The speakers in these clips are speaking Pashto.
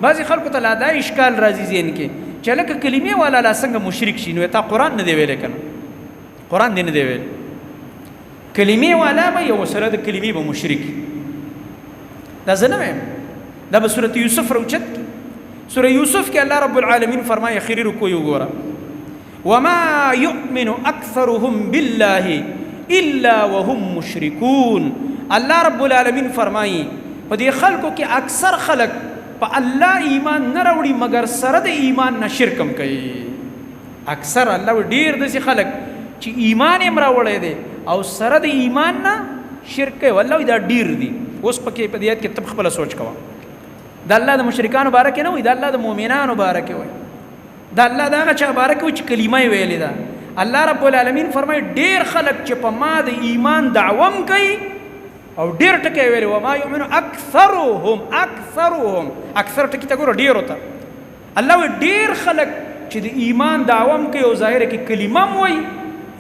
بعضې خلکو ته لا دا اشکال راځي ذهن کې چې لکه کلمې والا لا څنګه مشرک شي نو تا قرآن نه دی ویلی که نه قرآن دی نه دی ویلی کلمې والا به یو سره د کلمې به مشرک دا زه نه وایم دا به سورة یوسف روچت کی سورة یوسف کې الله رب العالمین فرمایي اخري رکو یې وګوره وما يؤمن اکثرهم بالله الا وهم مشركون الله رب العالمین فرمایي په دې خلکو کې اکثر خلک په الله ایمان نه راوړي مگر سره د ایمان نه شرک هم کوي اکثر الله ډیر داسې خلک چې ایمان یې راوړی دی او سره د ایمان نه شرک کوي والله دا ډیر دي اوس پکې په دې آیت کې تب خپله سوچ کوه د الله د مشرکانو باره کې نه وایي د الله د مؤمنانو باره کې وایي د الله د هغه چا باره کې وایي چې کلمه یې ویلې ده الله رب العالمین فرمایي ډېر خلک چې په ما د ایمان دعوه هم کوي او ډېر ټکي ویلي وما یؤمن اکثرهم اکثر ټکي ته ګوره ډېر وته الله وایي ډېر خلک چې د ایمان دعوه هم کوي او ظاهره کې کلمه هم وایي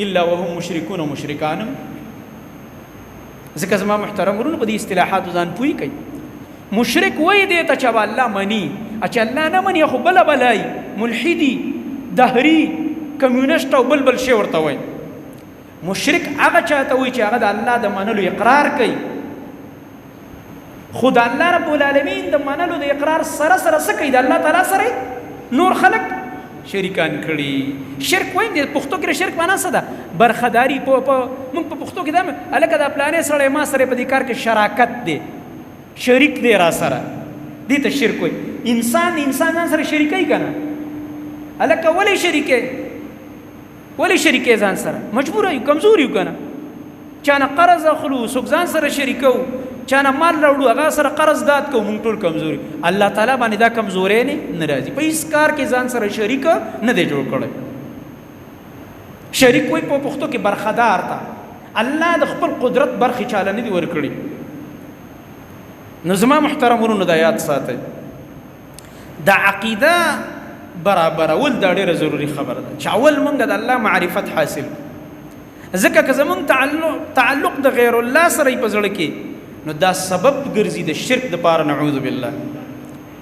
الا وهم مشرکون او مشرکان هم ځکه زما محترم ورونو په دې اصطلاحاتو ځان پوهی کوي مشرک وای دی ته چې الله مني چې الله نه مني خو بل بلای ملحدي دهري کمیونست او بل شی ورته وای مشرک هغه چاته وای چې هغه د الله د منلو اقرار کوي خود الله رب العالمین د منلو د اقرار سره څه کوي د الله تعالی سره نور خلق شریکان کړي شرک وای دی پښتو کې شرک معنا څه ده برخداري په موږ په پښتو کې دا الکه د پلانې سره ما سره په دې کار کې شراکت دی شریک دی را سره دې ته شرک وای انسان سره شریکای کنه الکه ولی شریکې ځان سره مجبور یو کمزور یو کنه چانه قرض اخلو سوک ځان سره شریکو چانه مال راوړو هغه سره قرض داد کو مونږ ټول کمزوري الله تعالی باندې دا کمزورې نه ناراضي په هیڅ کار کې ځان سره شریک نه دی جوړ کړی شریک وای په پښتو کې برخدار تا الله د خپل قدرت برخه چاله نه دی ورکړي نو زما محترم ورونو د یاد ساتئ د عقیده برابر اول دا ډیره ضروری خبره ده چې اول مونږ د الله معرفت حاصل ځکه که زمونږ تعلق د غیر الله سره په زړه کې نو دا سبب ګرځي د شرک د پاره نعوذ بالله